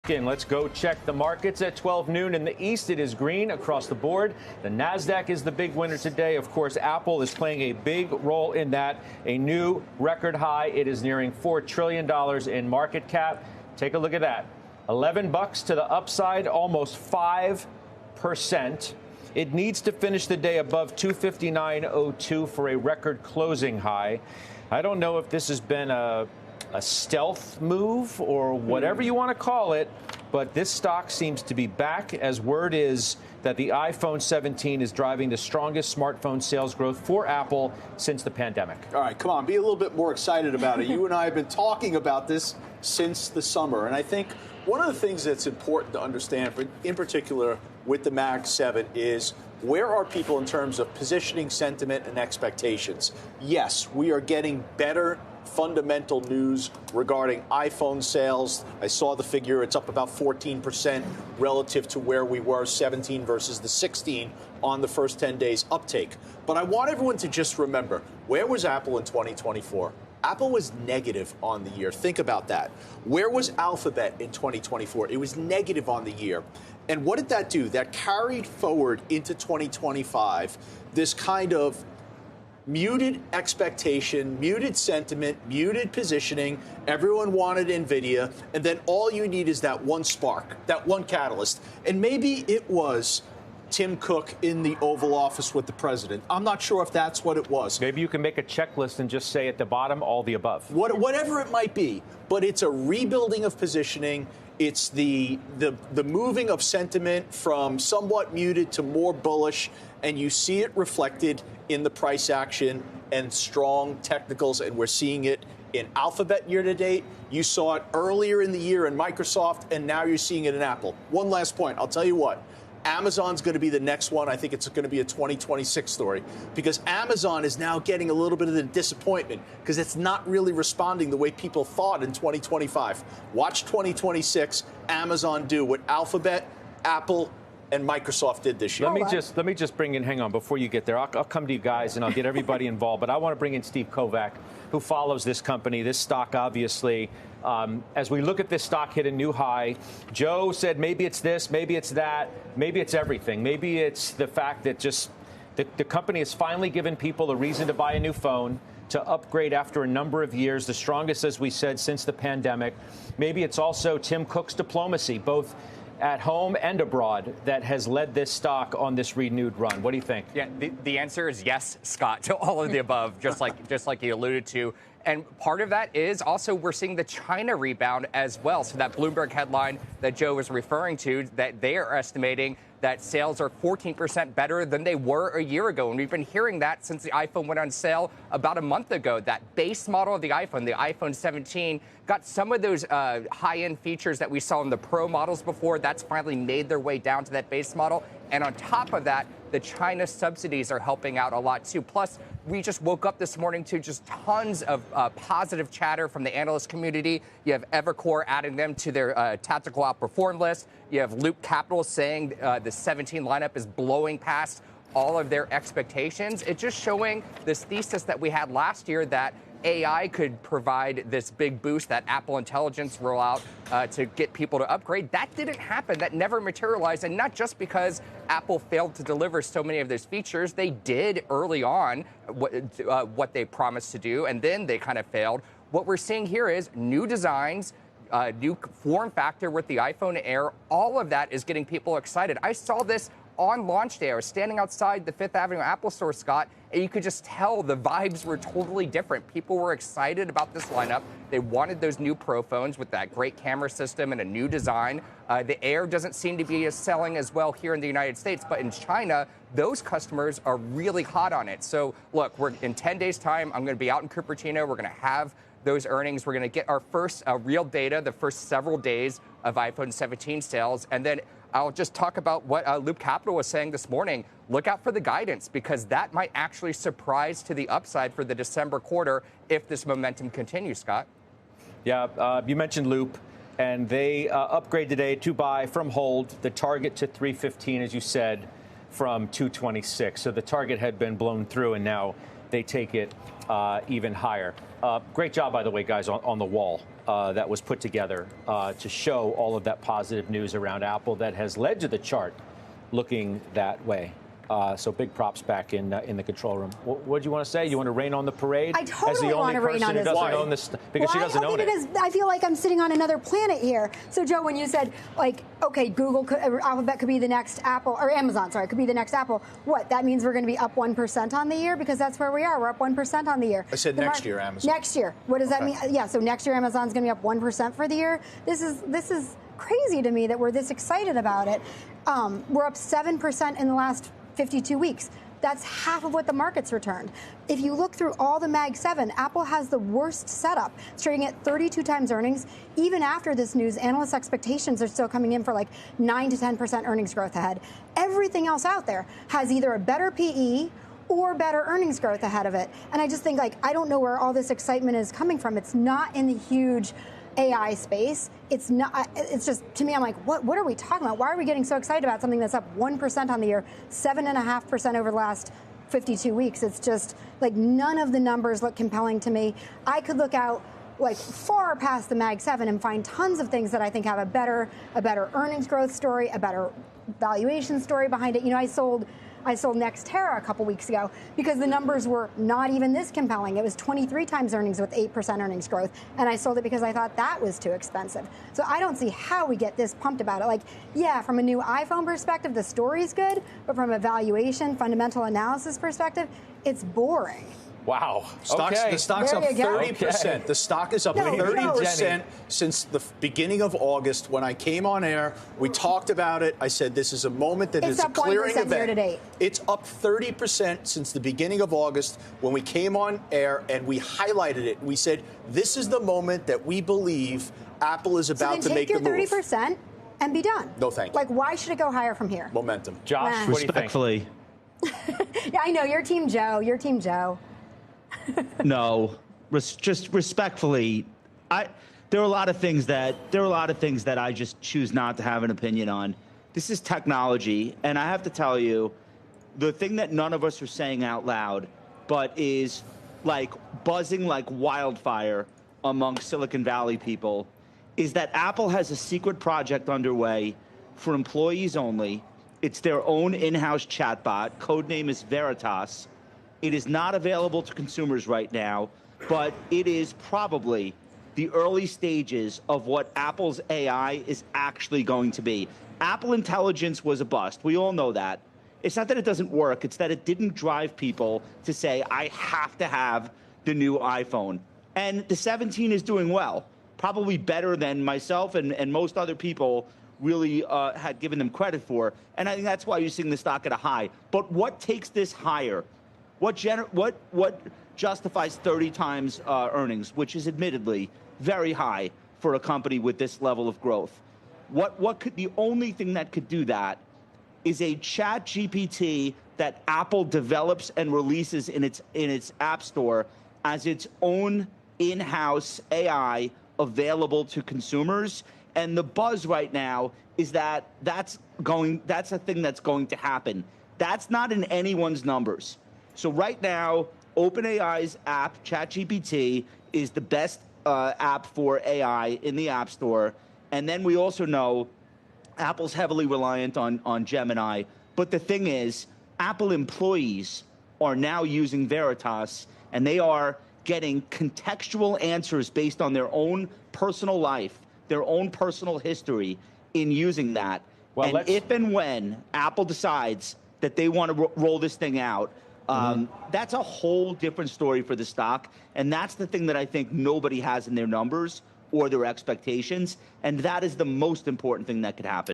Let's go check the markets at 12 noon in the East. It is green across the board. The Nasdaq is the big winner today. Of course, Apple is playing a big role in that. A new record high. It is nearing $4 trillion in market cap. Take a look at that. 11 bucks to the upside, almost 5%. It needs to finish the day above 259.02 for a record closing high. I don't know if this has been a stealth move or whatever you want to call it, but this stock seems to be back, as word is that the iPhone 17 is driving the strongest smartphone sales growth for Apple since the pandemic. All right, come on, be a little bit more excited about it. You and I have been talking about this since the summer, and I think one of the things that's important to understand, in particular with the Mag 7, is where are people in terms of positioning, sentiment, and expectations? Yes, we are getting better fundamental news regarding iPhone sales. I saw the figure. It's up about 14% relative to where we were, 17 versus the 16 on the first 10 days uptake. But I want everyone to just remember, where was Apple in 2024? Apple was negative on the year. Think about that. Where was Alphabet in 2024? It was negative on the year. And what did that do? That carried forward into 2025 this kind of muted expectation, muted sentiment, muted positioning. Everyone wanted NVIDIA. And then all you need is that one spark, that one catalyst. And maybe it was Tim Cook in the Oval Office with the president. I'm not sure if that's what it was. Maybe you can make a checklist and just say at the bottom, all the above. Whatever it might be. But it's a rebuilding of positioning. It's the moving of sentiment from somewhat muted to more bullish, and you see it reflected in the price action and strong technicals, and we're seeing it in Alphabet year to date. You saw it earlier in the year in Microsoft, and now you're seeing it in Apple. One last point. I'll tell you what. Amazon's going to be the next one. I think it's going to be a 2026 story because Amazon is now getting a little bit of the disappointment because it's not really responding the way people thought in 2025. Watch 2026, Amazon do what Alphabet, Apple, and Microsoft did this year. Let me just bring in, hang on, before you get there, I'll come to you guys and I'll get everybody involved, but I want to bring in Steve Kovac, who follows this company, this stock, obviously. As we look at this stock hit a new high, Joe said maybe it's this, maybe it's that, maybe it's everything. Maybe it's the fact that just the company has finally given people a reason to buy a new phone, to upgrade after a number of years, the strongest, as we said, since the pandemic. Maybe it's also Tim Cook's diplomacy, both at home and abroad, that has led this stock on this renewed run. What do you think? Yeah, the answer is yes, Scott, to all of the above, just like you alluded to. And part of that is also we're seeing the China rebound as well. So that Bloomberg headline that Joe was referring to, that they are estimating that sales are 14% better than they were a year ago. And we've been hearing that since the iPhone went on sale about a month ago. That base model of the iPhone 17, got some of those high-end features that we saw in the Pro models before. That's finally made their way down to that base model. And on top of that, the China subsidies are helping out a lot, too. Plus, we just woke up this morning to just tons of positive chatter from the analyst community. You have Evercore adding them to their tactical outperform list. You have Loop Capital saying the 17 lineup is blowing past all of their expectations. It's just showing this thesis that we had last year that AI could provide this big boost, that Apple Intelligence rollout to get people to upgrade. That didn't happen. That never materialized. And not just because Apple failed to deliver so many of those features. They did early on what they promised to do, and then they kind of failed. What we're seeing here is new designs, new form factor with the iPhone Air. All of that is getting people excited. I saw this on launch day. I was standing outside the Fifth Avenue Apple store, Scott, and you could just tell the vibes were totally different. People were excited about this lineup. They wanted those new Pro phones with that great camera system and a new design. The Air doesn't seem to be selling as well here in the United States, but in China, those customers are really hot on it. So, look, we're in 10 days' time. I'm going to be out in Cupertino. We're going to have those earnings. We're going to get our first real data, the first several days of iPhone 17 sales, and then I'll just talk about what Loop Capital was saying this morning. Look out for the guidance, because that might actually surprise to the upside for the December quarter if this momentum continues, Scott. Yeah, you mentioned Loop, and they upgrade today to buy from hold, the target to 315, as you said, from 226. So the target had been blown through, and now they take it even higher. Great job, by the way, guys, on the wall. that was put together to show all of that positive news around Apple that has led to the chart looking that way. So big props back in the control room. What do you want to say? You want to rain on the parade? I totally as the only want to rain on person who this doesn't parade. own this because she doesn't own it. Because I feel like I'm sitting on another planet here. So Joe, when you said like, okay, Alphabet could be the next Apple, or Amazon, sorry, could be the next Apple. What? That means we're going to be up 1% on the year because that's where we are. We're up 1% on the year. I said next year, Amazon. Next year. What does that mean? Yeah. So next year, Amazon's going to be up 1% for the year. This is crazy to me that we're this excited about it. We're up 7% in the last 52 weeks. That's half of what the market's returned. If you look through all the Mag 7, Apple has the worst setup. It's trading at 32 times earnings. Even after this news, analyst expectations are still coming in for like 9 to 10% earnings growth ahead. Everything else out there has either a better PE or better earnings growth ahead of it. And I just think, like, I don't know where all this excitement is coming from. It's not in the huge AI space. It's not. It's just, to me, I'm like, what are we talking about? Why are we getting so excited about something that's up 1% on the year, 7.5% over the last 52 weeks? It's just like none of the numbers look compelling to me. I could look out like far past the Mag 7 and find tons of things that I think have a better earnings growth story, a better valuation story behind it. You know, I sold Nextera a couple weeks ago because the numbers were not even this compelling. It was 23 times earnings with 8% earnings growth, and I sold it because I thought that was too expensive. So I don't see how we get this pumped about it. Like, yeah, from a new iPhone perspective, the story's good, but from a valuation, fundamental analysis perspective, it's boring. Wow. The stock's up 30%. Okay. The stock is up 30% since the beginning of August. When I came on air, we talked about it. I said this is a moment that is a clearing event. Year to date. It's up 30% since the beginning of August when we came on air and we highlighted it. We said this is the moment that we believe Apple is about to make the move. Take your 30% and be done. No, thank you. Like, why should it go higher from here? Momentum. Josh, what do you think? Respectfully. Yeah, I know. You're Team Joe. You're Team Joe. No, just respectfully, there are a lot of things that I just choose not to have an opinion on. This is technology, and I have to tell you, the thing that none of us are saying out loud, but is like buzzing like wildfire among Silicon Valley people, is that Apple has a secret project underway for employees only. It's their own in-house chatbot. Codename is Veritas. It is not available to consumers right now, but it is probably the early stages of what Apple's AI is actually going to be. Apple Intelligence was a bust. We all know that. It's not that it doesn't work. It's that it didn't drive people to say, I have to have the new iPhone. And the 17 is doing well, probably better than myself and most other people really had given them credit for. And I think that's why you're seeing the stock at a high. But what takes this higher? What justifies 30 times earnings, which is admittedly very high for a company with this level of growth? The only thing that could do that is a chat GPT that Apple develops and releases in its app store as its own in-house AI available to consumers. And the buzz right now is that that's a thing that's going to happen. That's not in anyone's numbers. So right now, OpenAI's app, ChatGPT, is the best app for AI in the App Store. And then we also know Apple's heavily reliant on Gemini. But the thing is, Apple employees are now using Veritas, and they are getting contextual answers based on their own personal life, their own personal history in using that. Well, and if and when Apple decides that they want to roll this thing out, that's a whole different story for the stock. And that's the thing that I think nobody has in their numbers or their expectations. And that is the most important thing that could happen.